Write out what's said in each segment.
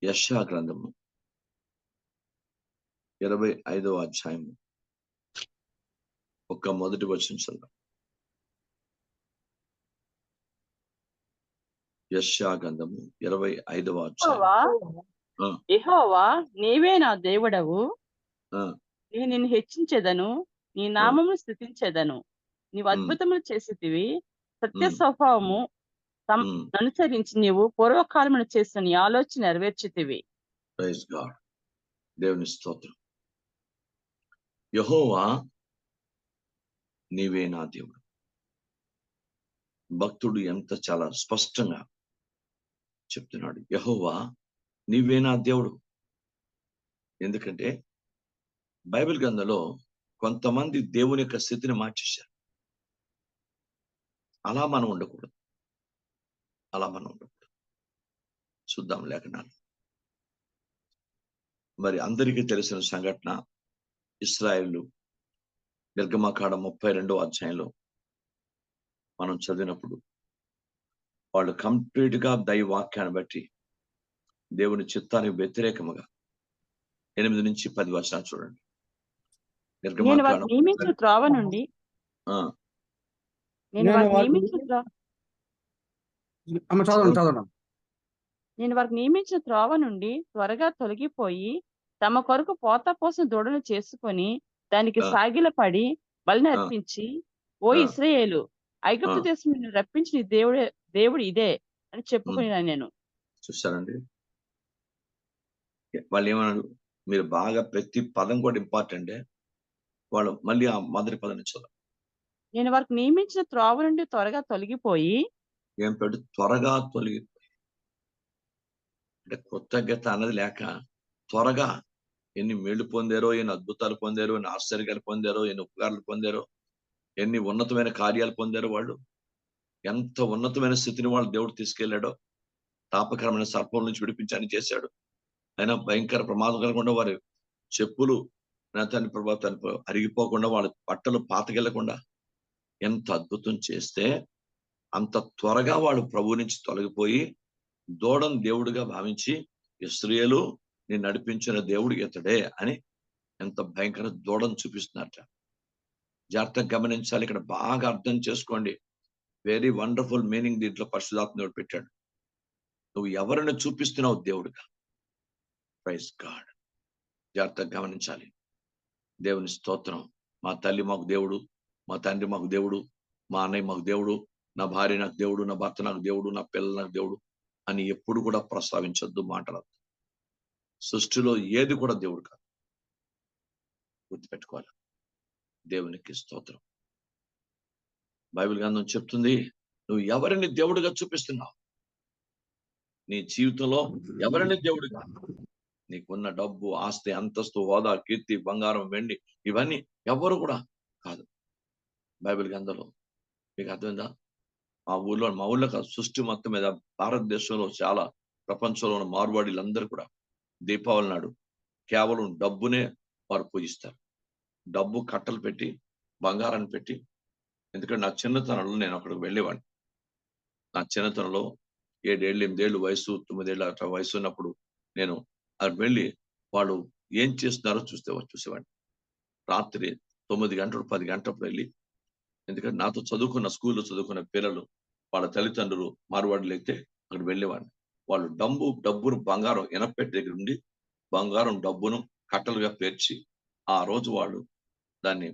యెషయా గ్రంథము 25వ అధ్యాయము మొదటి వచనం చదువు. యెషయా గ్రంథము 25వ అధ్యాయం. యెహోవా నీవే నా దేవుడవు, ఆ, నేను నిన్ను హెచ్చించెదను, నీ నామమును స్తుతించెదను. నీవు అద్భుతములు చేసితివి, సత్య స్వభావము అనుసరించి నీవు పూర్వకాలమున చేసిన నీ ఆలోచన నెరవేర్చితివి. Praise God. దేవుని స్తోత్రం. యెహోవా నీవే నా దేవుడు. భక్తుడు ఎంత చాలా స్పష్టంగా చెప్తున్నాడు, యెహోవా నీవే నా దేవుడు. ఎందుకంటే బైబిల్ గ్రంథంలో కొంతమంది దేవుని యొక్క స్థితిని మార్చేశారు. అలా మనం ఉండకూడదు. చూద్దాం లేఖనాలు. మరి అందరికీ తెలిసిన సంఘటన, ఇశ్రాయేలు నిర్గమకాండం 32వ అధ్యాయంలో మనం చదివినప్పుడు వాళ్ళు కంప్లీట్ గా దైవ వాక్యాన్ని బట్టి దేవుని చిత్తానికి వ్యతిరేకముగా 8 నుంచి 10 వచనాలు చూడండి. నేను వారికి నియమించిన త్రోవ నుండి నేను వారికి నియమించిన త్రోవ నుండి త్వరగా తొలగిపోయి తమ కొరకు పోతపోసిన దూడను చేసుకొని దానికి సాగిలపడి బలిని అర్పించి, ఓ ఇశ్రాయేలు, ఐగుప్తు దేశం నిన్ను రప్పించిన దేవుడు ఇదే అని చెప్పుకున్నాను నేను. చూస్తారండి వాళ్ళు ఏమన్నారు? మీరు బాగా ప్రతి పదం కూడా ఇంపార్టెంటే. వాళ్ళు మళ్ళీ ఆ మొదటి పదం చదువు. నేను వారికి నియమించిన త్రోవ నుండి త్వరగా తొలగిపోయి. ఏం పెడు త్వరగా తొలగిపోయి అంటే కృతజ్ఞత అన్నది లేక త్వరగా ఎన్ని మేళ్లు పొందారో, ఎన్ని అద్భుతాలు పొందారో, ఎన్ని ఆశ్చర్యాలు పొందారో, ఎన్ని ఉపకారాలు పొందారో, ఎన్ని ఉన్నతమైన కార్యాలు పొందారో, వాళ్ళు ఎంత ఉన్నతమైన స్థితిని వాళ్ళు దేవుడు తీసుకెళ్లాడో, తాపకరమైన సర్పం నుంచి విడిపించాలని చేశాడు. అయినా భయంకర ప్రమాదం కలగకుండా వారి చెప్పులు తన ప్రభావం అరిగిపోకుండా, వాళ్ళ బట్టలు పాతకెళ్లకుండా ఎంత అద్భుతం చేస్తే అంత త్వరగా వాడు ప్రభు నుంచి తొలగిపోయి దూడను దేవుడిగా భావించి, ఇశ్రాయేలు నేను నడిపించిన దేవుడు ఇతడే అని ఎంత భయంకర దూడను చూపిస్తున్నారట. జాగ్రత్తగా గమనించాలి. ఇక్కడ బాగా అర్థం చేసుకోండి. వెరీ వండర్ఫుల్ మీనింగ్ దీంట్లో పరిశుద్ధాత్మ పెట్టాడు. నువ్వు ఎవరిని చూపిస్తున్నావు దేవుడిగా. Praise God. జాగ్రత్తగా గమనించాలి. దేవుని స్తోత్రం. మా తల్లి మాకు దేవుడు, మా తండ్రి మాకు దేవుడు, మా అన్నయ్య మాకు దేవుడు, నా భార్య నాకు దేవుడు, నా భర్త నాకు దేవుడు, నా పిల్లలు నాకు దేవుడు అని ఎప్పుడు కూడా ప్రస్తావించొద్దు, మాట్లాడద్దు. సృష్టిలో ఏది కూడా దేవుడు కాదు, గుర్తుపెట్టుకోవాలి. దేవునికి స్తోత్రం. బైబిల్ గ్రంథం చెప్తుంది, నువ్వు ఎవరిని దేవుడిగా చూపిస్తున్నావు. నీ జీవితంలో ఎవరిని దేవుడిగా, నీకున్న డబ్బు, ఆస్తి, అంతస్తు, హోదా, కీర్తి, బంగారం, వెండి ఇవన్నీ ఎవరు కూడా కాదు. బైబిల్ గ్రంథంలో మీకు అర్థమైందా? మా ఊళ్ళో కాదు, సృష్టి మొత్తం మీద భారతదేశంలో చాలా ప్రపంచంలో ఉన్న మార్వాడీలందరూ కూడా దీపావళి నాడు కేవలం డబ్బునే వారు పూజిస్తారు. డబ్బు కట్టలు పెట్టి, బంగారాన్ని పెట్టి. ఎందుకంటే నా చిన్నతనంలో నేను అక్కడికి వెళ్ళేవాడిని. నా చిన్నతనంలో 7 ఏళ్ళు 8 ఏళ్ళు వయసు, 9 ఏళ్ళ అట్లా వయసు ఉన్నప్పుడు నేను అది వెళ్ళి వాళ్ళు ఏం చేస్తున్నారో చూసేవాడిని. రాత్రి 9 గంటలు 10 గంటలప్పుడు వెళ్ళి, ఎందుకంటే నాతో చదువుకున్న స్కూల్లో చదువుకున్న పిల్లలు వాళ్ళ తల్లిదండ్రులు మార్వాడీలు అయితే అక్కడ వెళ్ళేవాడిని. వాళ్ళు డబ్బును బంగారం ఎనపెట్టి దగ్గర ఉండి బంగారం డబ్బును కట్టలుగా పేర్చి ఆ రోజు వాళ్ళు దాన్ని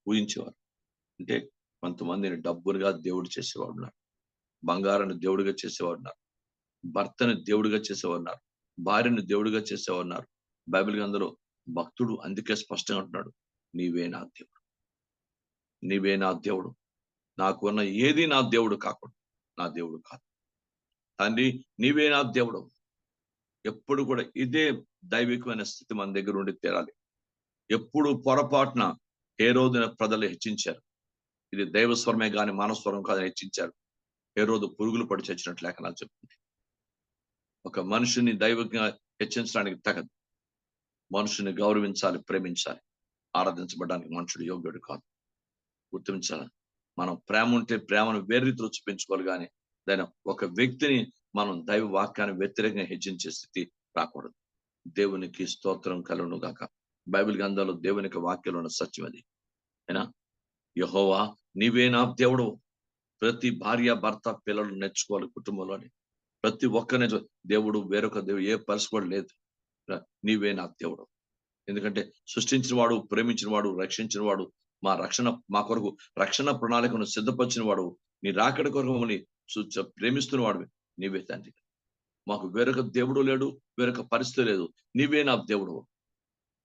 పూజించేవారు. అంటే కొంతమందిని డబ్బునుగా దేవుడు చేసేవాడు ఉన్నారు, బంగారాన్ని దేవుడిగా చేసేవాడు ఉన్నారు, భర్తని దేవుడిగా చేసేవారు ఉన్నారు, భార్యను దేవుడిగా చేసేవారు ఉన్నారు. బైబిల్ గ్రంథంలో భక్తుడు అందుకే స్పష్టంగా అంటున్నాడు, నీవే నా దేవుడు, నీవే నా దేవుడు. నాకు ఉన్న ఏది నా దేవుడు కాకుండా నా దేవుడు కాదు. తండ్రి నీవే నా దేవుడు. ఎప్పుడు కూడా ఇదే దైవికమైన స్థితి మన దగ్గర ఉండి తీరాలి. ఎప్పుడు పొరపాటున హేరోదున ప్రజలు హెచ్చించారు. ఇది దైవస్వరమే కానీ మానస్వరం కాదని హెచ్చించారు. హేరోదు పురుగులు పడి చచ్చినట్లు లేఖనాలు చెప్తుంది. ఒక మనిషిని దైవంగా హెచ్చించడానికి తగదు. మనుషుని గౌరవించాలి, ప్రేమించాలి. ఆరాధించబడడానికి మనుషుడు యోగ్యుడు కాదు. గుర్తించాలి. మనం ప్రేమ ఉంటే ప్రేమను వేరే రీతిలో చూపించుకోవాలి, కానీ దాని ఒక వ్యక్తిని మనం దైవ వాక్యాన్ని వ్యతిరేకంగా హెచ్చించే స్థితి రాకూడదు. దేవునికి స్తోత్రం కలుగును గాక. బైబిల్ గ్రంథంలో దేవునికి వాక్యంలో ఉన్న సత్యం అది. అయినా యెహోవా నీవే నా దేవుడు. ప్రతి భార్య భర్త పిల్లలు నేర్చుకోవాలి కుటుంబంలోని. ప్రతి ఒక్కరిని దేవుడు వేరొక దేవుడు ఏ పరిస్థితి లేదు. నీవే నా దేవుడు. ఎందుకంటే సృష్టించిన వాడు, ప్రేమించిన వాడు, రక్షించిన వాడు, మా కొరకు రక్షణ ప్రణాళికను సిద్ధపరిచిన వాడు, నీ రాకడ కొరకు మమ్మల్ని ప్రేమిస్తున్న వాడు నీవే తండ్రి. మాకు వేరొక దేవుడు లేడు, వేరొక పరిస్థితి లేదు. నీవే నా దేవుడు.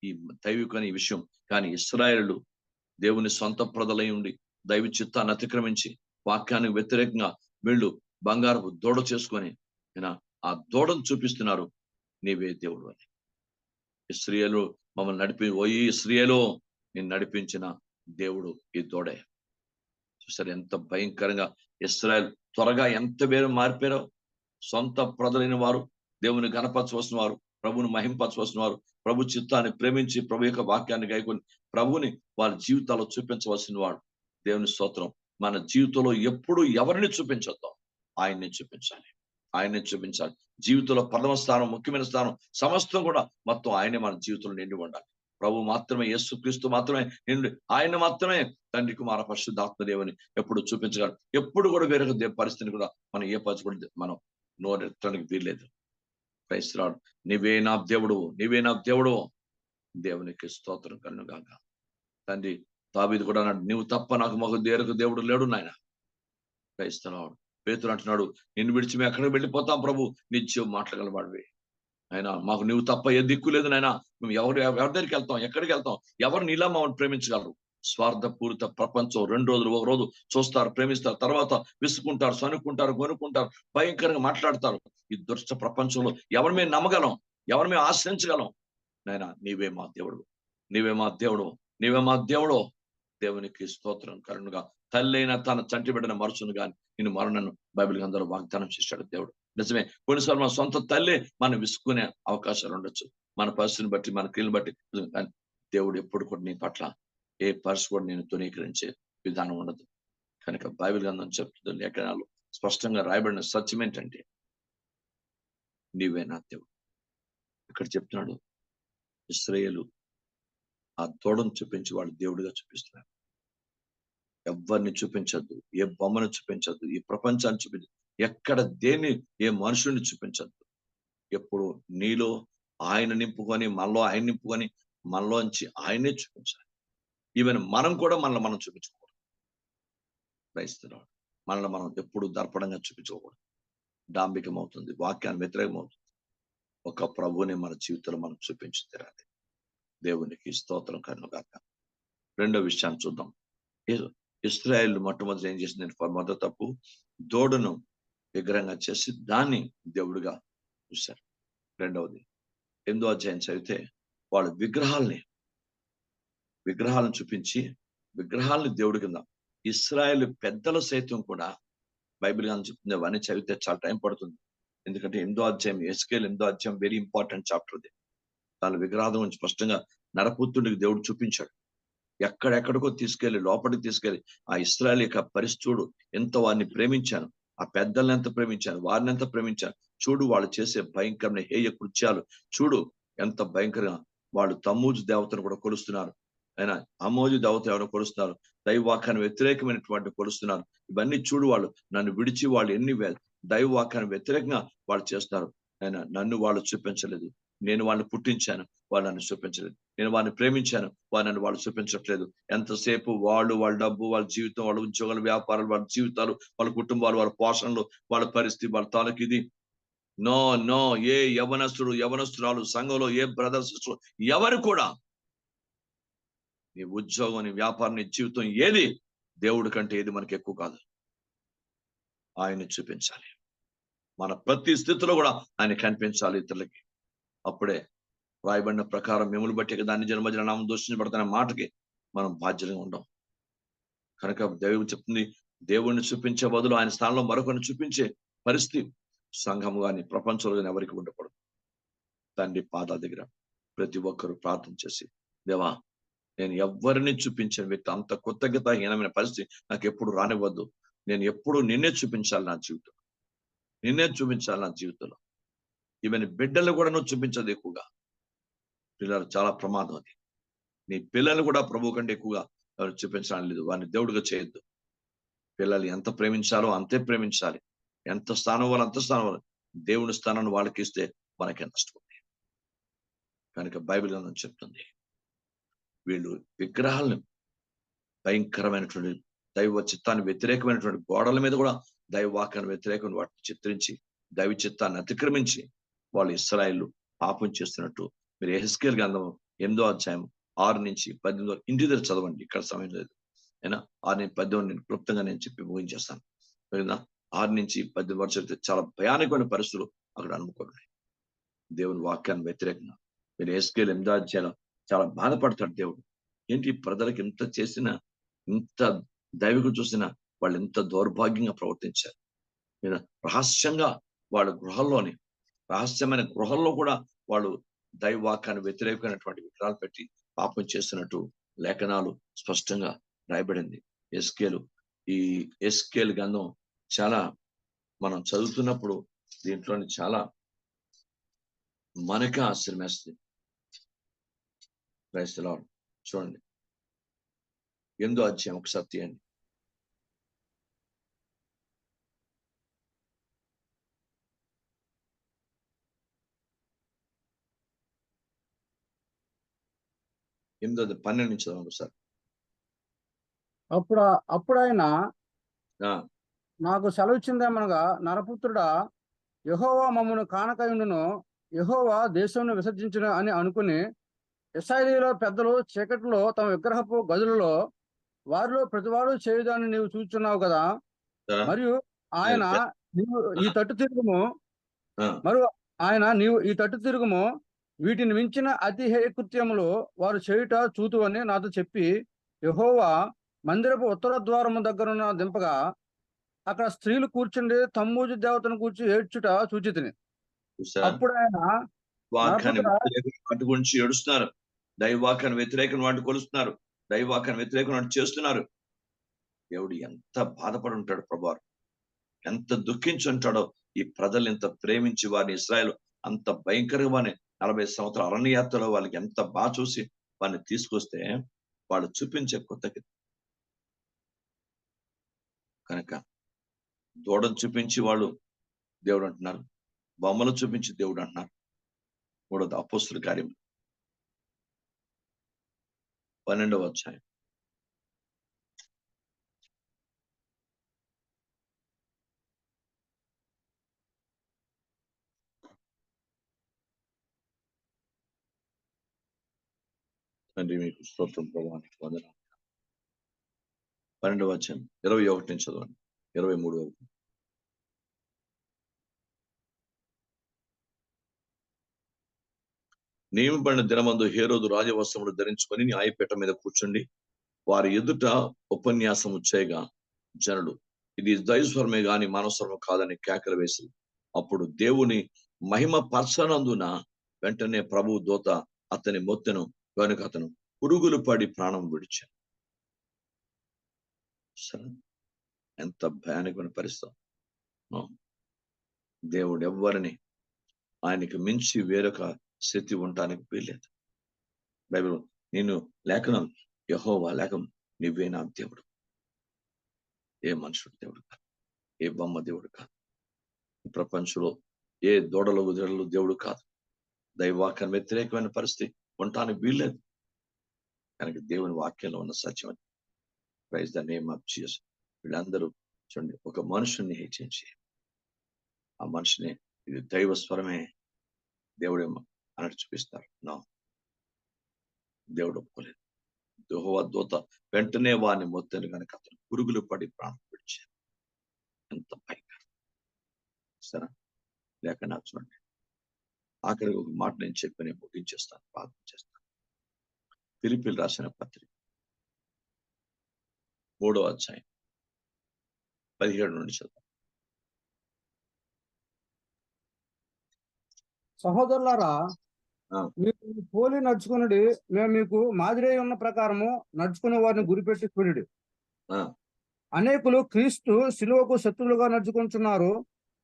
ఈ దైవికమైన ఈ విషయం. కానీ ఇశ్రాయేలు దేవుని సొంత ప్రజలై ఉండి దైవ చిత్తాన్ని అతిక్రమించి వాక్యానికి వ్యతిరేకంగా వీళ్ళు బంగారపు దూడ చేసుకొని ఆ దూడను చూపిస్తున్నారు నీవే దేవుడు అని. ఇశ్రాయేలు మమ్మల్ని ఇశ్రాయేలు నేను నడిపించిన దేవుడు ఈ దూడే. చూసారు ఎంత భయంకరంగా ఇశ్రాయేలు త్వరగా ఎంత వేరు మారిపోయారో. సొంత ప్రజలైన వారు, దేవుని గణపరచవలసిన వారు, ప్రభుని మహింపరచవలసిన వారు, ప్రభు చిత్తాన్ని ప్రేమించి ప్రభు యొక్క వాక్యాన్ని గాయకొని ప్రభుని వాళ్ళ జీవితాల్లో చూపించవలసిన వాడు. దేవుని స్తోత్రం. మన జీవితంలో ఎప్పుడు ఎవరిని చూపించొద్దాం, ఆయన్ని చూపించాలి. ఆయన్ని చూపించాలి. జీవితంలో ప్రథమ స్థానం, ముఖ్యమైన స్థానం సమస్తం కూడా మొత్తం ఆయనే మన జీవితంలో నిండి ఉండాలి. ప్రభు మాత్రమే, యేసుక్రీస్తు మాత్రమే నిండి, ఆయన మాత్రమే తండ్రి కుమార పరిశుద్ధాత్మ దేవుని ఎప్పుడు చూపించగలరు. ఎప్పుడు కూడా వేరొక పరిస్థితిని కూడా మనం ఏ పరిస్థితి మనం నోరెత్తడానికి వీల్లేదు. క్రైస్తవుడు నీవే నా దేవుడు, నీవే నా దేవుడు. దేవునికి స్తోత్రం కలుగును గాక. తండ్రి దావీదు కూడా అన్నాడు, నీవు తప్ప నాకు మగ దేవుడు లేడు నాయన. క్రైస్తవుడు పేతురు అంటున్నాడు, నిన్ను విడిచి మేము ఎక్కడికి వెళ్ళిపోతాం ప్రభు, నిత్యం మాట్లాడగలవాడివి. ఆయన మాకు నువ్వు తప్ప ఏ దిక్కు లేదు నాయన. మేము ఎవరి దగ్గరికి వెళ్తాం, ఎక్కడికి వెళ్తాం? ఎవరు నీలా మమ్మల్ని ప్రేమించగలరు? స్వార్థపూరిత ప్రపంచం 2 రోజులు, ఒక రోజు చూస్తారు, ప్రేమిస్తారు, తర్వాత విసుకుంటారు, సనుక్కుంటారు, కొనుక్కుంటారు, భయంకరంగా మాట్లాడతారు. ఈ దుష్ట ప్రపంచంలో ఎవరి మేము నమ్మగలం? ఎవరి మేము ఆశ్రయించగలం? నాయన నీవే మా దేవుడు, నీవే మా దేవుడు, నీవే మా దేవుడు. దేవునికి స్తోత్రం కరుణగా. తల్లి అయినా తన చంటి బిడ్డను మరుచును కానీ నేను మరణను బైబిల్ అందరూ వాగ్దానం చేశాడు దేవుడు. నిజమే, కొన్నిసార్లు మన సొంత తల్లి మనం విసుకునే అవకాశాలు ఉండొచ్చు, మన పరిస్థితిని బట్టి, మన క్రియలు బట్టి. కానీ దేవుడు ఎప్పుడు కూడా నీ పట్ల ఏ పరిస్థితి కూడా నేను తునీకరించే విధానం ఉండదు. కనుక బైబిల్ గ్రంథం చెప్తుంది, లేఖనాలు స్పష్టంగా రాయబడిన సత్యం ఏంటంటే నీవే నా దేవుడు. ఇక్కడ చెప్తున్నాడు, ఇశ్రాయేలు ఆ తోడను చూపించి వాళ్ళు దేవుడిగా చూపిస్తున్నారు. ఎవరిని చూపించద్దు, ఏ బొమ్మను చూపించద్దు, ఈ ప్రపంచాన్ని చూపించద్దు, ఎక్కడ దేన్ని, ఏ మనుషుల్ని చూపించద్దు. ఎప్పుడు నీలో ఆయన నింపుకొని, మనలో ఆయన నింపుకొని, మనలోంచి ఆయనే చూపించాలి. ఈవెన్ మనం కూడా మనల్ని మనం చూపించకూడదు. క్రైస్తవుడు మనల్ని మనం ఎప్పుడు దర్పణంగా చూపించకూడదు. డాంబికం అవుతుంది, వాక్యాన్ని వ్యతిరేకం అవుతుంది. ఒక ప్రభువుని మన జీవితంలో మనం చూపించి తీరాలి. దేవునికి స్తోత్రం కలుగును గాక. రెండో విషయాన్ని చూద్దాం. ఇశ్రాయేలు మొట్టమొదటి ఏం చేసింది? మొదటి తప్పు, దూడను విగ్రహంగా చేసి దాన్ని దేవుడిగా చూశారు. రెండవది 8వ అధ్యాయం చదివితే వాళ్ళు విగ్రహాలను చూపించి విగ్రహాలను దేవుడి కింద, ఇశ్రాయేలు పెద్దలు సైతం కూడా బైబిల్ అని చెప్తుంది. అవన్నీ చదివితే చాలా టైం పడుతుంది. ఎందుకంటే 8వ అధ్యాయం, ఎస్కేల్ 8వ అధ్యాయం వెరీ ఇంపార్టెంట్ చాప్టర్ అది. దాని విగ్రహాల గురించి స్పష్టంగా నరపుత్రుడికి దేవుడు చూపించాడు. ఎక్కడెక్కడికో తీసుకెళ్లి, లోపలికి తీసుకెళ్లి ఆ ఇశ్రాయేలు యొక్క పరిస్థితుడు, ఎంత వారిని ప్రేమించాను, ఆ పెద్దల్ని ఎంత ప్రేమించాను, వారిని ఎంత ప్రేమించాను చూడు. వాళ్ళు చేసే భయంకరమైన హేయ కృత్యాలు చూడు, ఎంత భయంకరంగా. వాళ్ళు తమ్మూజు దేవతను కూడా కొలుస్తున్నారు, ఆయన అమోజు దేవత ఎవరైనా కొలుస్తున్నారు, దైవవాక్యాన్ని వ్యతిరేకమైనటువంటి కొలుస్తున్నారు. ఇవన్నీ చూడు. వాళ్ళు నన్ను విడిచి వాళ్ళు ఎన్ని దైవవాక్యాన్ని వ్యతిరేకంగా వాళ్ళు చేస్తున్నారు. ఆయన నన్ను వాళ్ళు చూపించలేదు, నేను వాళ్ళని పుట్టించాను, వాళ్ళు నన్ను చూపించలేదు. నేను వారిని ప్రేమించాను, వాళ్ళు చూపించట్లేదు. ఎంతసేపు వాళ్ళు, వాళ్ళ డబ్బు, వాళ్ళ జీవితం, వాళ్ళ ఉద్యోగాలు, వ్యాపారాలు, వాళ్ళ జీవితాలు, వాళ్ళ కుటుంబాలు, వాళ్ళ పోషణలు, వాళ్ళ పరిస్థితి, వాళ్ళ తాలూకు ఇది. నో ఏ యవనస్తురాలు సంఘంలో, ఏ బ్రదర్స్ ఎవరు కూడా నీ ఉద్యోగం, నీ వ్యాపారం, నీ జీవితం ఏది దేవుడి కంటే ఏది మనకి ఎక్కువ కాదు. ఆయన్ని చూపించాలి. మన ప్రతి స్థితిలో కూడా ఆయన కనిపించాలి ఇతరులకి. అప్పుడే రాయబడిన ప్రకారం మిమ్మల్ని బట్టి దాన్ని జన్మజన నామం దూషించబడతానే మాటకి మనం బాధ్యతగా ఉండం. కనుక దేవుడు చెప్తుంది, దేవుణ్ణి చూపించే బదులు ఆయన స్థానంలో మరొకరిని చూపించే పరిస్థితి సంఘము కానీ ప్రపంచంలో కానీ ఎవరికి ఉండకూడదు. తండ్రి పాదాల దగ్గర ప్రతి ఒక్కరూ ప్రార్థన చేసి, దేవా నేను ఎవరిని చూపించిన వ్యక్తి, అంత కృతజ్ఞతాహీనమైన పరిస్థితి నాకు ఎప్పుడు రానివ్వద్దు. నేను ఎప్పుడు నిన్నే చూపించాలి నా జీవితం. నిన్నే చూపించాలి నా జీవితంలో. ఈవెన్ బిడ్డలు కూడా నువ్వు చూపించదు ఎక్కువగా. పిల్లలు చాలా ప్రమాదం అది. నీ పిల్లలు కూడా ప్రభు కంటే ఎక్కువగా ఎవరు చూపించడం లేదు. వారిని దేవుడిగా చేయొద్దు. పిల్లలు ఎంత ప్రేమించాలో అంతే ప్రేమించాలి. ఎంత స్థానం వాళ్ళు అంత స్థానం వాళ్ళు. దేవుని స్థానాన్ని వాళ్ళకి ఇస్తే మనకే నష్టం ఉంది. కనుక బైబిల్ గ్రంథం చెప్తుంది, వీళ్ళు విగ్రహాలను భయంకరమైనటువంటి దైవ చిత్తాన్ని వ్యతిరేకమైనటువంటి గోడల మీద కూడా దైవ వాక్యాన్ని వ్యతిరేకమైన వాటిని చిత్రించి దైవ చిత్తాన్ని అతిక్రమించి వాళ్ళు ఇశ్రాయేలు పాపం చేస్తున్నట్టు మీరు యెహెజ్కేలు గ్రంథం 8వ అధ్యాయం 6 నుంచి 18 వరకు ఇంటి దగ్గర చదవండి. ఇక్కడ సమయం లేదు అయినా 6 నుంచి 18 నేను క్లుప్తంగా నేను చెప్పి ముగించేస్తాను. 6 నుంచి 18 వరకు చదివితే చాలా భయానకమైన పరిస్థితులు అక్కడ అనుకోండి. దేవుని వాక్యాన్ని వ్యతిరేకంగా మీరు యెహెజ్కేలు 8వ అధ్యాయం చాలా బాధపడతాడు దేవుడు. ఏంటి ప్రజలకు ఇంత చేసిన, ఇంత దైవిక చూసిన వాళ్ళు ఎంత దౌర్భాగ్యంగా ప్రవర్తించారు. రహస్యంగా వాళ్ళ గృహంలోని రహస్యమైన గృహంలో కూడా వాళ్ళు దైవవాక్యాన్ని వ్యతిరేకమైనటువంటి విగ్రహాలు పెట్టి పాపం చేస్తున్నట్టు లేఖనాలు స్పష్టంగా రాయబడింది. ఈ యెహెజ్కేలు గ్రంథం చాలా మనం చదువుతున్నప్పుడు దీంట్లోని చాలా మనకే ఆశ్చర్యం వేస్తుంది. Praise the Lord. చూడండి 8వ అధ్యాయం ఒకసారి తీయండి. ఎనిమిది 12 నుంచి చదవండి సార్. అప్పుడు ఆయన ఆ, నాకు సెలవిచ్చిందేమనగా, నరపుత్రుడా, యెహోవా మమ్మను కానకయుండును, యెహోవా దేశంను విసర్జించును అని అనుకుని ఇశ్రాయేలీయుల పెద్దలు చీకటిలో తమ విగ్రహపు గదులలో వారిలో ప్రతివాడు చేయుదాన్ని నీవు చూచున్నావు కదా. సరే. మరియు ఆయన నీవు ఈ తట్టు తిరుగుము ఆ, మరియు ఆయన నీవు ఈ తట్టు తిరుగుము, వీటిని మించిన అతి హేయకృత్యములు వారు చేయుట చూతువని నాతో చెప్పి, యెహోవా మందిరపు ఉత్తర ద్వారము దగ్గరున్న దింపగా అక్కడ స్త్రీలు కూర్చుండి తమ్మూజు దేవతను కూర్చి ఏడ్చుట చూచితిని. చూసారా? అప్పుడు ఆయన వాక్యాన్ని నరపుత్రుడా, వ్యతిరేకం వాటి గురించి ఏడుస్తున్నారు. దైవవాక్యాన్ని వ్యతిరేకం వాటి కొలుస్తున్నారు. దైవవాక్యాన్ని వ్యతిరేకం వాటి చేస్తున్నారు. దేవుడు ఎంత బాధపడి ఉంటాడు ప్రభువారు, ఎంత దుఃఖించి ఉంటాడో. ఈ ప్రజలు ఎంత ప్రేమించి వారిని ఇశ్రాయేలు అంత భయంకరంగా 40 సంవత్సరాల అరణ్యయాత్రలో వాళ్ళకి ఎంత బాగా చూసి వారిని తీసుకొస్తే వాళ్ళు చూపించే కొత్తకి కనుక దూడను చూపించి వాళ్ళు దేవుడు అంటున్నారు, బొమ్మలు చూపించి దేవుడు అంటున్నారు. మూడోది అపోస్తుల కార్యం 12వ అధ్యాయం. తండ్రి మీకు స్తోత్రం ప్రభావానికి వందనాలు. 12వ అధ్యాయం 21 నుంచి చదవండి, 23 వరకు. నియమపడిన దినమందు హేరోదు రాజవస్త్రములు ధరించుకొని న్యాయపీఠ మీద కూర్చుండి వారి ఎదుట ఉపన్యాసము చేయగా జనులు ఇది దైవస్వరమే గాని మానవస్వరము కాదని కేకలు వేసి, అప్పుడు దేవుని మహిమ పరచనందున వెంటనే ప్రభు దూత అతని మొత్తెను కనుక అతను పురుగులు పడి ప్రాణం విడిచాడు. సరే, ఎంత భయానకమైన పరిస్థితి. దేవుడు ఎవ్వరిని ఆయనకి మించి వేరొక స్థితి ఉండటానికి వీల్లేదు. బైబిల్ నేను లేఖనం యెహోవా లేఖం నువ్వే నా దేవుడు, ఏ మనుషుడు దేవుడు కాదు, ఏ బొమ్మ దేవుడు కాదు, ఈ ప్రపంచంలో ఏ దూడలు ఉదరలు దేవుడు కాదు. దైవవాక్యం వ్యతిరేకమైన పరిస్థితి ఉండటానికి వీల్లేదు. కనుక దేవుని వాక్యంలో ఉన్న సత్యం అది. Praise the name of Jesus. వీళ్ళందరూ చూడండి, ఒక మనుషుని హెచ్చించి ఆ మనిషిని ఇది దైవ స్వరమే దేవుడేమో అన్నట్టు చూపిస్తారు. నా దేవుడు ఒప్పుకోలేదు. యెహోవా దూత వెంటనే వారిని మొత్తాను కనుక అతను పురుగులు పడి ప్రాణం విడిచారు. ఎంత భయంకరం. సరే, లేక నాకు చూడండి, ఆఖరికి ఒక మాట నేను చెప్పి నేను ముగించేస్తాను, ప్రార్థన చేస్తాను. ఫిలిప్పీయులకు రాసిన పత్రిక 3వ అధ్యాయం 17 నుండి చదువు. సహోదరులారా, ఆ. మీరు పోలి నడుచుకున్నది మేము మీకు మాదిరి ఉన్న ప్రకారము నడుచుకునే వారిని గురిపెట్టి చూడండి. ఆ. అనేకులు క్రీస్తు శిలువకు శత్రువులుగా నడుచుకుంటున్నారు,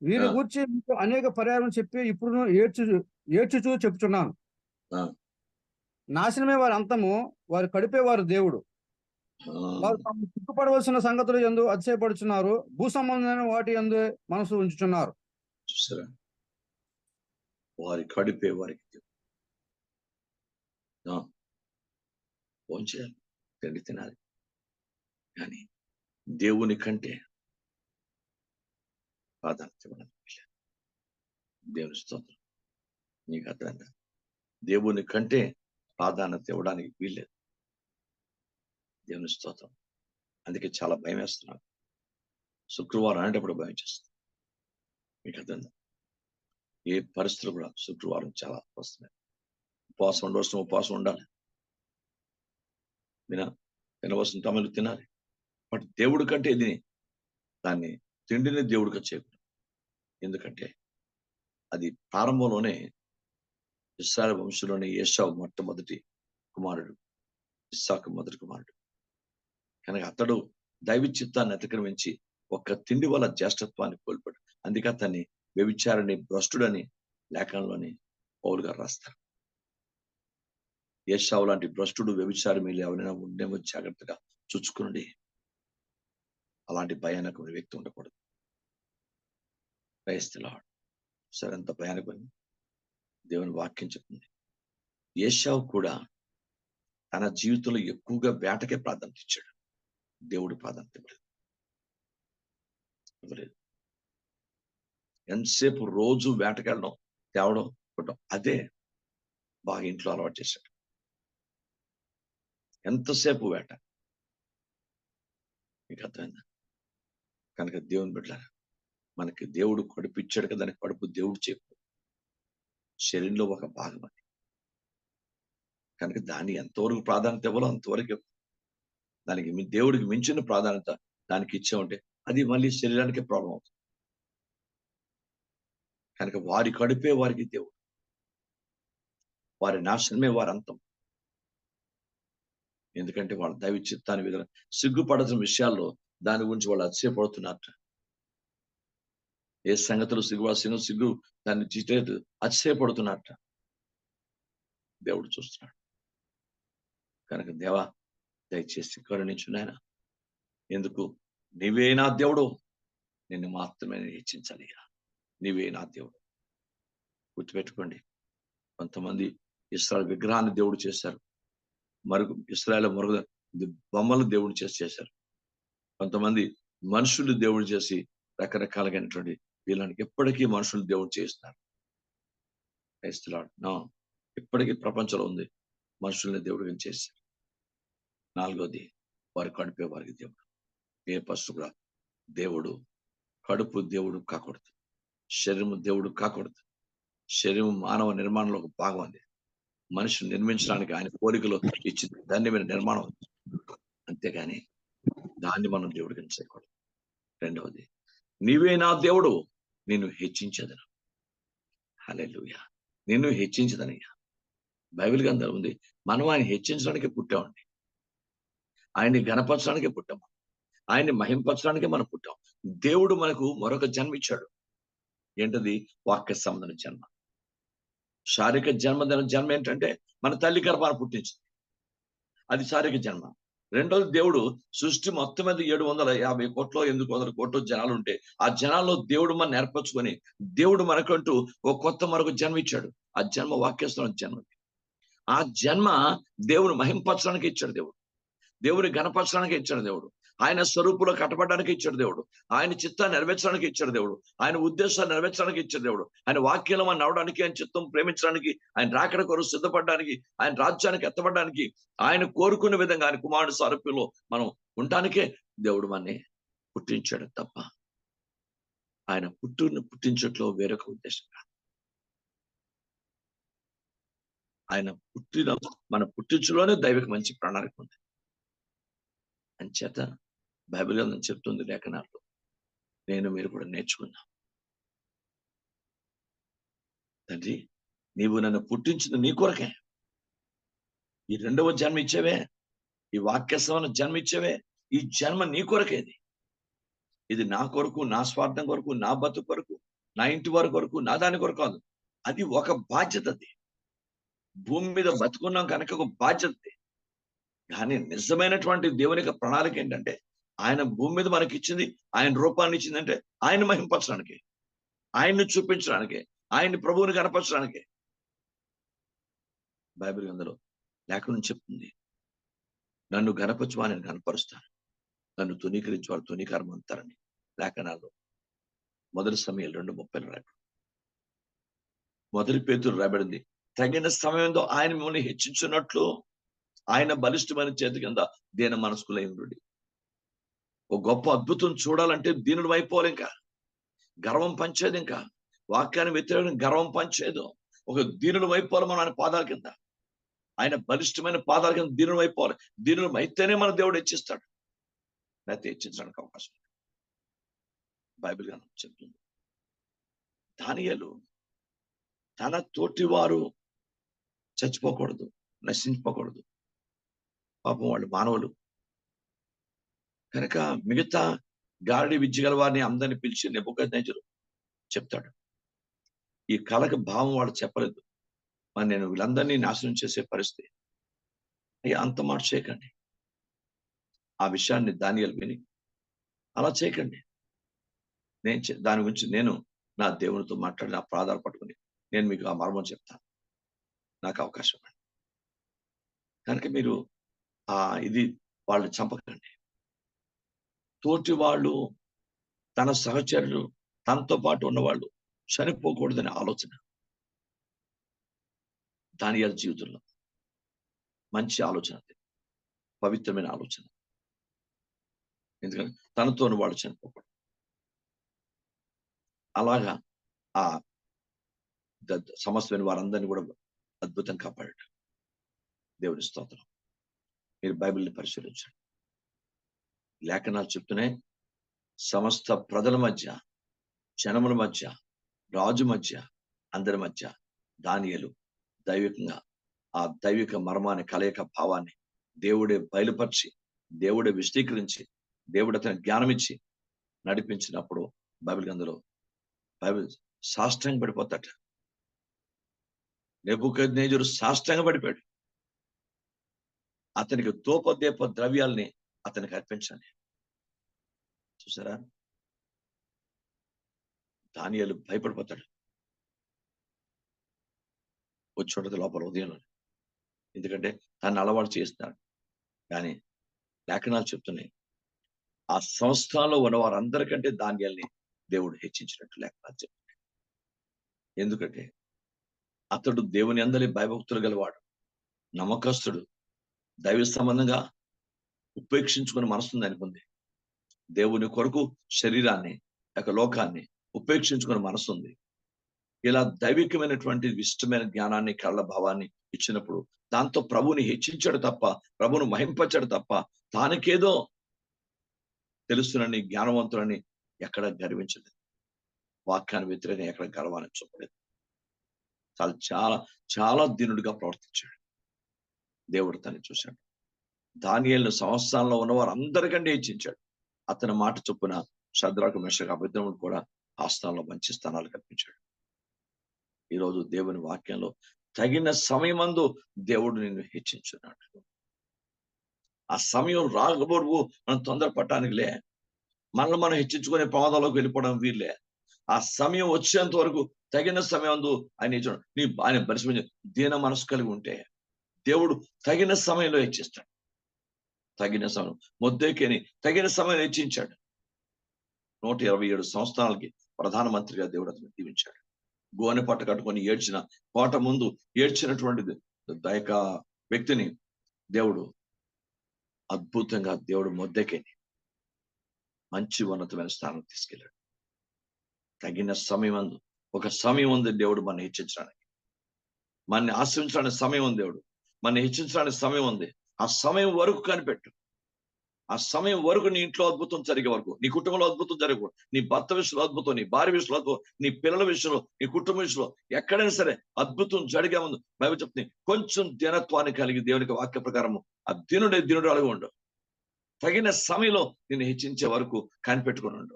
వీరి ఆ. గురించి మీకు అనేక పర్యాయం చెప్పి ఇప్పుడు ఏడ్చుచూ చెప్తున్నాను. ఆ. నాశనమే వారి అంతము, వారి కడిపే వారు దేవుడు. వారు తాము సిగ్గుపడవలసిన సంగతులు యందు అతిశయపడుచున్నారు, భూ సంబంధమైన వాటి యందు మనసు ఉంచుచున్నారు. చూసారా, వారి కడిపే వారికి భోంచేయాలి, తిండి తినాలి, కానీ దేవుని కంటే ప్రాధాన్యత ఇవ్వడానికి వీల్లేదు. దేవుని స్తోత్రం. నీకు అర్థమైందా? దేవుని కంటే ప్రాధాన్యత ఇవ్వడానికి వీల్లేదు. దేవుని స్తోత్రం. అందుకే చాలా భయం వేస్తున్నాను. శుక్రవారం అనేటప్పుడు భయం చేస్తుంది. మీకు అర్థమైందా? ఏ పరిస్థితులు కూడా శుక్రవారం చాలా వస్తున్నాయి. ఉపవాసం ఉండవలసిన ఉపవాసం ఉండాలి, తినవలసిన తమలు తినాలి. బట్ దేవుడి కంటే ఇది దాన్ని తిండిని దేవుడిగా చేయకూడదు. ఎందుకంటే అది ప్రారంభంలోనే ఇశ్రాయేలు వంశంలోని ఏశావు మొట్టమొదటి కుమారుడు, ఇస్సాకు మొదటి కుమారుడు కనుక అతడు దైవ చిత్తాన్ని అతిక్రమించి ఒక్క తిండి వల్ల జ్యేష్ఠత్వాన్ని కోల్పోయాడు. అందుకే అతన్ని వ్యభిచారిని, భ్రష్టుడని లేఖనంలోని పౌలు గారు రాస్తారు. ఏశావు లాంటి భ్రష్టుడు, వ్యభిచారి మీరు ఎవరైనా ఉండేమో జాగ్రత్తగా చూచుకునండి. అలాంటి భయానకమైన వ్యక్తి ఉండకూడదు. క్రైస్తలాడు సరే, ఎంత భయానకమైన దేవుని వాక్యం చెప్తుంది. ఏశావు కూడా తన జీవితంలో ఎక్కువగా వేటకే ప్రాధాన్యత ఇచ్చాడు. దేవుడి ప్రాధాన్యత ఇవ్వలేదు. ఎంతసేపు రోజు వేటకెళ్ళడం, తేవడం, కొట్టడం, అదే బాగా ఇంట్లో అలవాటు చేశాడు. ఎంతసేపు వేట. మీకు అర్థమైందా? కనుక దేవుని బిడ్డలారా, మనకి దేవుడు కడుపు ఇచ్చాడు కదా, దానికి కడుపు దేవుడు చెప్పు శరీరంలో ఒక భాగం అది. కనుక దాన్ని ఎంతవరకు ప్రాధాన్యత ఇవ్వాలో అంతవరకు దానికి దేవుడికి మించిన ప్రాధాన్యత దానికి ఇచ్చామంటే అది మళ్ళీ శరీరానికి ప్రాబ్లం అవుతుంది. కనుక వారి కడుపే వారికి దేవుడు, వారి నాశనమే వారి అంతం. ఎందుకంటే వాళ్ళ దైవ చిత్తాన్ని విధానం సిగ్గుపడాల్సిన విషయాల్లో దాని గురించి వాళ్ళు అతిశయపడుతున్నట్ట. ఏ సంగతులు సిగ్గు దాన్ని చిట్టేది అతిశయపడుతున్నట్ట. దేవుడు చూస్తున్నాడు. కనుక దేవా దయచేసి కరుణించు నాయనా. ఎందుకు? నీవే నా దేవుడు, నిన్ను మాత్రమే హెచ్చించాలి. నీవే నా దేవుడు. గుర్తుపెట్టుకోండి, కొంతమంది ఇశ్రాయేలు విగ్రహాన్ని దేవుడు చేశారు, ఇశ్రాయేలు బొమ్మలు దేవుడు చేశారు. కొంతమంది మనుషులు దేవుడు చేసి రకరకాలుగానటువంటి వీళ్ళని ఎప్పటికీ మనుషులు దేవుడు చేస్తున్నారు. ఇప్పటికీ ప్రపంచంలో ఉంది, మనుషుల్ని దేవుడిగా చేశారు. నాలుగోది, వారి కడుపే వారికి దేవుడు. ఏ పశు కూడా దేవుడు కడుపు దేవుడు కాకూడదు, శరీరము దేవుడు కాకూడదు. శరీరం మానవ నిర్మాణంలో ఒక భాగం అది. మనిషిని నిర్మించడానికి ఆయన కోరికలో ఇచ్చింది ధన్యమైన నిర్మాణం, అంతేగాని దాన్ని మనం దేవుడికి చేయకూడదు. రెండవది, నీవే నా దేవుడు, నిన్ను హెచ్చించదను. హల్లెలూయా. నిన్ను హెచ్చించదనయ్యా. బైబిల్ గ్రంథం ఉంది, మనం ఆయన హెచ్చించడానికే పుట్టామండి. ఆయన్ని గణపరచడానికే పుట్టాము, ఆయన్ని మహింపరచడానికే మనం పుట్టాం. దేవుడు మనకు మరొక జన్మ ఇచ్చాడు. ఏంటది? వాక్య సంబంధం జన్మ. శారీరక జన్మ ఏంటంటే మన తల్లి గర్భాన్ని పుట్టించింది, అది శారీరక జన్మ. రెండోది, దేవుడు సృష్టి మొత్తం మీద 750 కోట్లో 800 కోట్లో జనాలు ఉంటే ఆ జనాల్లో దేవుడు మనం ఏర్పరచుకొని దేవుడు మనకంటూ ఒక కొత్త మరొక జన్మ ఇచ్చాడు. ఆ జన్మ వాక్యస్థలం జన్మ. ఆ జన్మ దేవుడు మహింపరచడానికి ఇచ్చాడు. దేవుని గణపరచడానికి ఇచ్చాడు. దేవుడు ఆయన స్వరూపులో కట్టబడడానికి ఇచ్చాడు. దేవుడు ఆయన చిత్తాన్ని నెరవేర్చడానికి ఇచ్చాడు. దేవుడు ఆయన ఉద్దేశాన్ని నెరవేర్చడానికి ఇచ్చాడు. దేవుడు ఆయన వాక్యంలో మనం నడవడానికి, ఆయన చిత్తం ప్రేమించడానికి, ఆయన రాకడ కొరకు సిద్ధపడడానికి, ఆయన రాజ్యానికి ఎత్తబడడానికి, ఆయన కోరుకునే విధంగా ఆయన కుమారుడు స్వరూపంలో మనం ఉండటానికే దేవుడు మనని పుట్టించాడు తప్ప ఆయన పుట్టించట్లో వేరొక ఉద్దేశం కాదు. ఆయన మన పుట్టించులోనే దైవిక మంచి ప్రణాళిక ఉంది. అంచేత బైబిల్ గ్రంథం చెప్తుంది లేఖనాల్లో, నేను మీరు కూడా నేర్చుకున్నాం. తండ్రి, నీవు నన్ను పుట్టించింది నీ కొరకే. ఈ రెండవ జన్మ ఇచ్చేవే, ఈ వాక్యసమైన జన్మ ఇచ్చేవే, ఈ జన్మ నీ కొరకేది. ఇది నా కొరకు, నా స్వార్థం కొరకు, నా బతుకు కొరకు, నా ఇంటి వారి కొరకు, నా దాని కొరకు కాదు. అది ఒక బాధ్యత. అది భూమి మీద బతుకున్నాం కనుక ఒక బాధ్యత. కానీ నిజమైనటువంటి దేవుని యొక్క ప్రణాళిక ఏంటంటే, ఆయన భూమి మీద మనకి ఇచ్చింది, ఆయన రూపాన్ని ఇచ్చిందంటే ఆయన మహింపరచడానికి, ఆయన్ని చూపించడానికి, ఆయన్ని ప్రభువుని కనపరచడానికి. బైబిల్ అందులో లేఖనం చెప్తుంది, నన్ను గనపరచు నేను కనపరుస్తాను, నన్ను తునీకరించి వాళ్ళు తునీకారం అంటారని లేఖనాల్లో మొదటి సమయాలు 2:30 రాయబడి. మొదటి పేతురు రాయబడింది, తగిన సమయంలో ఆయన మిమ్మల్ని హెచ్చించున్నట్లు ఆయన బలిష్టమైన చేతి కింద దీన మనస్కులై ఉండు. ఒక గొప్ప అద్భుతం చూడాలంటే దీనుడు అయిపోవాలి. ఇంకా గర్వం పంచేది, ఇంకా వాక్యాన్ని వ్యతిరేకంగా గర్వం పంచేదు. ఒక దీనుడు అయిపోవాలి మనం ఆయన పాదాల కింద, ఆయన బలిష్టమైన పాదాల కింద దీనుడు అయిపోవాలి. దీనుడు అయితేనే మన దేవుడు హెచ్చిస్తాడు, లేకపోతే హెచ్చించడానికి అవకాశం. బైబిల్ గాను చెప్తుంది, దానియేలు తన తోటి వారు చచ్చిపోకూడదు, నశించిపోకూడదు. పాపం వాళ్ళు మానవులు కనుక మిగతా గారడి విద్య గల వారిని అందరిని పిలిచి నెబుకద్నెజరు చెప్తాడు. ఈ కళకు భావం వాడు చెప్పలేదు, మరి నేను వీళ్ళందరినీ నాశనం చేసే పరిస్థితి. అయ్యా అంత మాట చేయకండి. ఆ విషయాన్ని దానియేలు విని అలా చేయకండి, దాని గురించి నేను నా దేవునితో మాట్లాడి నా ప్రాధార పట్టుకుని నేను మీకు ఆ మర్మం చెప్తాను, నాకు అవకాశం ఇవ్వండి. కనుక మీరు ఇది వాళ్ళు చంపకండి. తోటి వాళ్ళు, తన సహచరులు, తనతో పాటు ఉన్నవాళ్ళు చనిపోకూడదనే ఆలోచన దానియేలు జీవితంలో మంచి ఆలోచన, పవిత్రమైన ఆలోచన. ఎందుకంటే తనతో వాళ్ళు చనిపోకూడదు. అలాగా ఆ సమస్తమైన వారందరినీ కూడా అద్భుతం కాపాడాడు. దేవుని స్తోత్రం. మీరు బైబిల్ని పరిశీలించండి, లేఖనాలు చెప్తూనే సమస్త ప్రజల మధ్య, జనముల మధ్య, రాజు మధ్య, అందరి మధ్య దానియేలు దైవికంగా ఆ దైవిక మర్మాన్ని, కలయిక భావాన్ని దేవుడే బయలుపరిచి, దేవుడే విశదీకరించి, దేవుడు అతని జ్ఞానం ఇచ్చి నడిపించినప్పుడు బైబిల్ గ్రంథంలో బైబిల్ సాష్టాంగ పడిపోతాట. నెబుకద్నెజరు సాష్టాంగ పడిపోయాడు. అతనికి ధూపదీప ద్రవ్యాల్ని అతనికి అర్పించండి. చూసారా, దానియేలు భయపడిపోతాడు. వచ్చి ఉండదు లోపల ఉదయంలో, ఎందుకంటే తను అలవాటు చేస్తున్నాడు. కానీ లేఖనాలు చెప్తున్నాయి, ఆ సంస్థలో ఉన్న వారందరికంటే దానియేలుని దేవుడు హెచ్చించినట్టు లేఖనాలు చెప్తున్నాయి. ఎందుకంటే అతడు దేవుని అందరి భయభక్తులు గలవాడు, నమ్మకస్తుడు, దైవ సంబంధంగా ఉపేక్షించుకుని మనసుంది అనుకుంది. దేవుని కొరకు శరీరాన్ని, లోకాన్ని ఉపేక్షించుకుని మనసుంది. ఇలా దైవికమైనటువంటి ఇష్టమైన జ్ఞానాన్ని, కళ్ళ భావాన్ని ఇచ్చినప్పుడు దాంతో ప్రభువుని హెచ్చించాడు తప్ప, ప్రభువును మహింపచ్చాడు తప్ప, తానికేదో తెలుసునని, జ్ఞానవంతులని ఎక్కడ గర్వించలేదు. వాక్యాన్ని వ్యతిరేకంగా ఎక్కడ గర్వాన్ని చూపలేదు. చాలా చాలా దీనుడిగా ప్రవర్తించాడు. దేవుడు తను చూశాడు. దానియేలును సంవత్సరాల్లో ఉన్న వారు అందరికంటే హెచ్చించాడు. అతని మాట చొప్పున షద్రకు, మెషకు, అబేద్నెగోకు కూడా ఆ స్థానంలో మంచి స్థానాలు కల్పించాడు. ఈరోజు దేవుని వాక్యంలో తగిన సమయమందు దేవుడు నిన్ను హెచ్చించున్నాడు. ఆ సమయం రాకపోవడం మనం తొందరపడటానికి లే, మనల్ని మనం హెచ్చించుకునే ప్రమాదంలోకి వెళ్ళిపోవడం వీళ్ళే. ఆ సమయం వచ్చేంత వరకు తగిన సమయం ఆయన పరిశీలించి దీన మనసు కలిగి ఉంటే దేవుడు తగిన సమయంలో హెచ్చిస్తాడు. తగిన సమయం మొర్దెకైని తగిన సమయంలో హెచ్చించాడు. 127 సంవత్సరాలకి ప్రధానమంత్రిగా దేవుడు అతను దీవించాడు. గోనె పట్ట కట్టుకొని ఏడ్చిన, కోట ముందు ఏడ్చినటువంటిది వ్యక్తిని దేవుడు అద్భుతంగా మొర్దెకైని మంచి ఉన్నతమైన స్థానం తీసుకెళ్ళాడు. తగిన సమయం, ఒక సమయం ఉంది దేవుడు మన హెచ్చించడానికి, మనని ఆశ్రయించడానికి సమయం ఉంది. దేవుడు మన హెచ్చించడానికి సమయం ఉంది. ఆ సమయం వరకు కనిపెట్టు. ఆ సమయం వరకు నీ ఇంట్లో అద్భుతం జరిగే వరకు, నీ కుటుంబంలో అద్భుతం జరిగే, నీ భర్త విషయంలో అద్భుతం, నీ భార్య విషయంలో అద్భుతం, నీ పిల్లల విషయంలో, నీ కుటుంబ విషయంలో ఎక్కడైనా సరే అద్భుతం జరిగే ముందు బైబిల్ చెప్తుంది, కొంచెం దినత్వాన్ని కలిగి దేవునికి వాక్య ప్రకారము ఆ దినుడు అలగి ఉండు. తగిన సమయంలో నిన్ను హెచ్చించే వరకు కనిపెట్టుకుని ఉండు.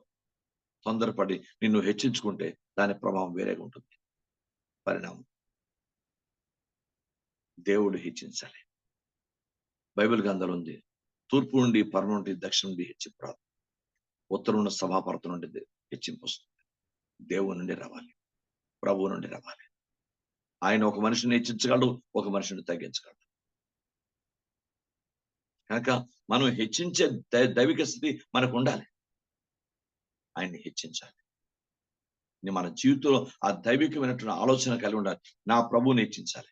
తొందరపడి నిన్ను హెచ్చించుకుంటే దాని ప్రభావం వేరేగా ఉంటుంది. పరిణామం దేవుడు హెచ్చించాలి. బైబిల్ గ్రంథంలో ఉంది, తూర్పు నుండి పడమ నుండి దక్షిణం నుండి హెచ్చింపు రాదు, ఉత్తరం నుండి సభాపరత నుండి హెచ్చింపు వస్తుంది. దేవుని నుండి రావాలి, ప్రభువు నుండి రావాలి. ఆయన ఒక మనిషిని హెచ్చించగలడు, ఒక మనిషిని తగ్గించగలడు. కనుక మనం హెచ్చించే దైవిక స్థితి మనకు ఉండాలి. ఆయన్ని హెచ్చించాలి. మన జీవితంలో ఆ దైవికమైనటువంటి ఆలోచన కలిగి ఉండాలి. నా ప్రభువుని హెచ్చించాలి,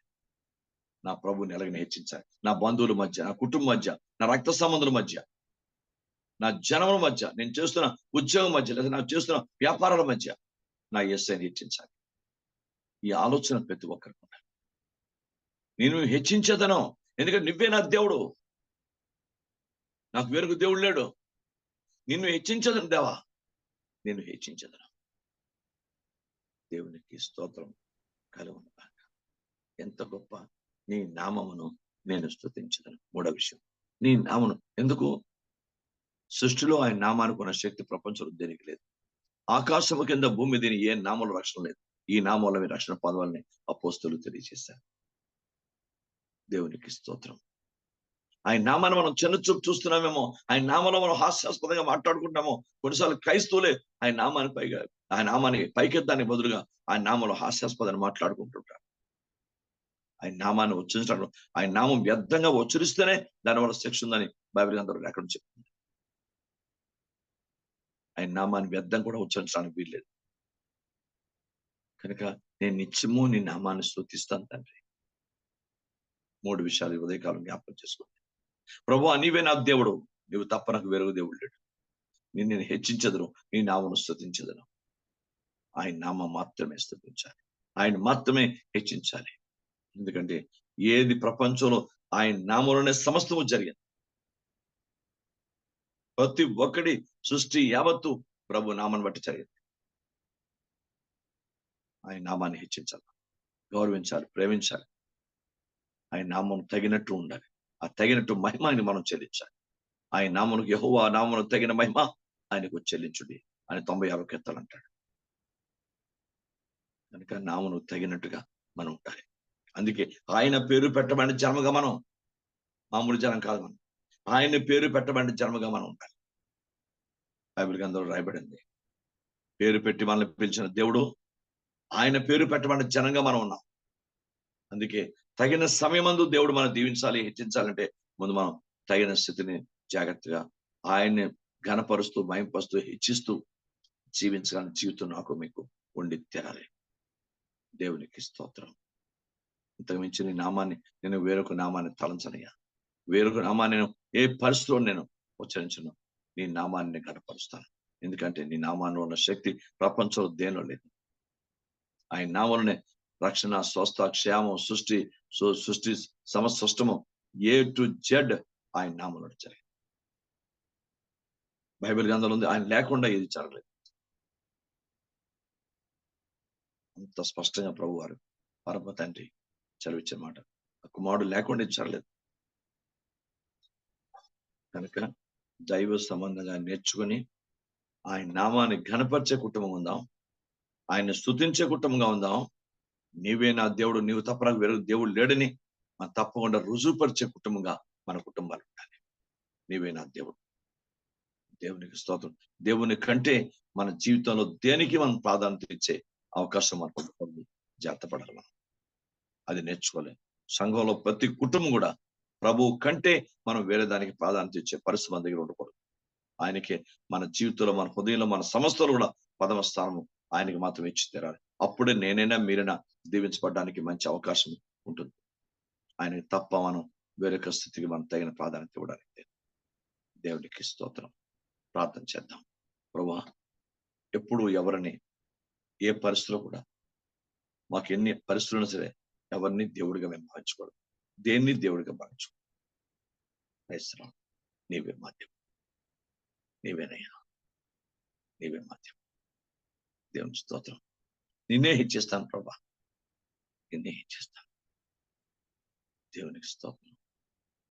నా ప్రభువుని ఎలాగని హెచ్చించాలి. నా బంధువుల మధ్య, నా కుటుంబం మధ్య, నా రక్త సంబంధుల మధ్య, నా జనముల మధ్య, నేను చేస్తున్న ఉద్యోగం మధ్య, లేదా నాకు చేస్తున్న వ్యాపారాల మధ్య నా యేసయ్యని హెచ్చించాలి. ఈ ఆలోచన ప్రతి ఒక్కరికి ఉండాలి. నేను హెచ్చించేదను, ఎందుకంటే నువ్వే నా దేవుడు, నాకు వేరొక దేవుడు లేడు. నిన్ను హెచ్చించదను దేవా, నేను హెచ్చించదను. దేవునికి స్తోత్రం కలుగును గాక. ఎంత గొప్ప నీ నామమును నేను స్తుతించదను. మూడో విషయం, నీ నామమును. ఎందుకు? సృష్టిలో ఆయన నామానికి ఉన్న శక్తి ప్రపంచంలో దేనికి లేదు. ఆకాశము కింద భూమి దీని ఏ నామంలో రక్షణ లేదు. ఈ నామంలో మీ రక్షణ పొందవాలని అపోస్తలులు తెలియజేశారు. దేవునికి స్తోత్రం. ఆయన నామాన్ని మనం చిన్న చూపు చూస్తున్నామేమో, ఆయన నామంలో మనం హాస్యాస్పదంగా మాట్లాడుకుంటామో. కొన్నిసార్లు క్రైస్తవులే ఆయన నామాన్ని పైకెత్తానికి బదులుగా ఆయన నామంలో హాస్యాస్పదాన్ని మాట్లాడుకుంటుంటారు. ఆయన నామాన్ని ఉచ్చరించడం, ఆయన నామం వ్యర్థంగా ఉచ్చరిస్తేనే దానివల్ల శిక్ష ఉందని బైబిల్ గ్రంథంలో ఎక్కడ చెప్తుంది. ఆయన నామాన్ని వ్యర్థం కూడా ఉచ్చరించడానికి వీల్లేదు. కనుక నేను నిత్యము నీ నామాన్ని స్తుతిస్తాను తండ్రి. మూడు విషయాలు ఉదయకాలం జ్ఞాపకం చేసుకోండి. ప్రభువా, నీవే నా దేవుడు, నువ్వు తప్ప నాకు వేరొక దేవుడు లేడు. నేను హెచ్చించదును, నీ నామను స్తుతించదును. ఆయన నామం మాత్రమే స్తుతించాలి, ఆయన మాత్రమే హెచ్చించాలి. ఎందుకంటే ఏది ప్రపంచంలో ఆయన నామంలోనే సమస్తము జరిగింది. ప్రతి ఒక్కడి సృష్టి యావత్తు ప్రభు నామాన్ని బట్టి జరిగింది. ఆయన నామాన్ని హెచ్చించాలి, గౌరవించాలి, ప్రేమించాలి. ఆయన నామం తగినట్టు ఉండాలి. ఆ తగినట్టు మహిమాని మనం చెల్లించాలి. ఆయన నామమునకు, యెహోవా నామమునకు తగిన మహిమ ఆయనకు చెల్లించుడి అని 96 కీర్తనలు అంటాడు. కనుక నామమునకు తగినట్టుగా మనం ఉండాలి. అందుకే ఆయన పేరు పెట్టబడిన జన్మగా మనం, మామూలు జనం కాదు మనం, ఆయన పేరు పెట్టబడిన జన్మగా మనం ఉండాలి. బైబిల్ గ్రంథంలో రాయబడింది, పేరు పెట్టి మనల్ని పిలిచిన దేవుడు, ఆయన పేరు పెట్టబడిన జనంగా మనం ఉన్నాం. అందుకే తగిన సమయమందు దేవుడు మనం దీవించాలి, హెచ్చించాలంటే ముందు మనం తగిన స్థితిని జాగ్రత్తగా ఆయన్ని ఘనపరుస్తూ, మహింపరుస్తూ, హెచ్చిస్తూ జీవించాలని జీవితం నాకు మీకు ఉండి తీరాలి. దేవునికి స్తోత్రం. ఇంతకు మించి నీ నామాన్ని నేను వేరొక నామాన్ని తలంచనయ్యా. వేరొక నామాన్ని నేను ఏ పరిస్థితిలో నేను ఉచ్చరించను. నీ నామాన్ని ఘనపరుస్తాను. ఎందుకంటే నీ నామాన్ని ఉన్న శక్తి ప్రపంచంలో దేనిలో లేదు. ఆయన నామంలోనే రక్షణ, స్వస్థ, క్షేమం, సృష్టి సమసృష్టము A to Z ఆయన నామంలో జరిగింది. బైబిల్ గ్రంథంలో ఉంది, ఆయన లేకుండా ఏది జరగలేదు. అంత స్పష్టంగా ప్రభు వారు పరమ తండ్రి చదివించే మాట, కుమారుడు లేకుండా ఇది జరగలేదు. కనుక దైవ సంబంధంగా నేర్చుకుని ఆయన నామాన్ని ఘనపరిచే కుటుంబం ఉందాం, ఆయన స్తుతించే కుటుంబంగా ఉందాం. నీవే నా దేవుడు, నీవు తప్ప నాకు వేరే దేవుడు లేడని మనం తప్పకుండా రుజువుపరిచే కుటుంబంగా మన కుటుంబాలు ఉండాలి. నీవే నా దేవుడు. దేవునికి స్తోత్రం. దేవుని కంటే మన జీవితంలో దేనికి మనం ప్రాధాన్యత ఇచ్చే అవకాశం మనకు ఉంటుంది. జాగ్రత్త పడాలి మనం, అది నేర్చుకోలేదు. సంఘంలో ప్రతి కుటుంబం కూడా ప్రభువు కంటే మనం వేరే దానికి ప్రాధాన్యత ఇచ్చే పరిస్థితి మన దగ్గర ఉండకూడదు. ఆయనకే మన జీవితంలో, మన హృదయంలో, మన సమస్తలు కూడా ప్రథమ స్థానము ఆయనకి మాత్రం ఇచ్చి తీరాలి. అప్పుడే నేనైనా మీరైనా దీవించబడడానికి మంచి అవకాశం ఉంటుంది. ఆయనకి తప్ప మనం వేరొక స్థితికి మనం తగిన ప్రాధాన్యత ఇవ్వడానికి. దేవునికి స్తోత్రం. ప్రార్థన చేద్దాం. ప్రభువా, ఎప్పుడు ఎవరిని ఏ పరిస్థితిలో కూడా, మాకు ఎన్ని పరిస్థితులు సరే, ఎవరిని దేవుడిగా మేము భావించకూడదు, దేన్ని దేవుడిగా భావించకూడదు. క్రైస్తవం, నీవే మాధ్యం, నీవేనయ్యా, నీవే మాధ్యం. దేవుని స్తోత్రం. నిన్నే హెచ్చిస్తాను ప్రభా, నిన్నే హెచ్చిస్తాను. దేవునికి స్తోత్రం.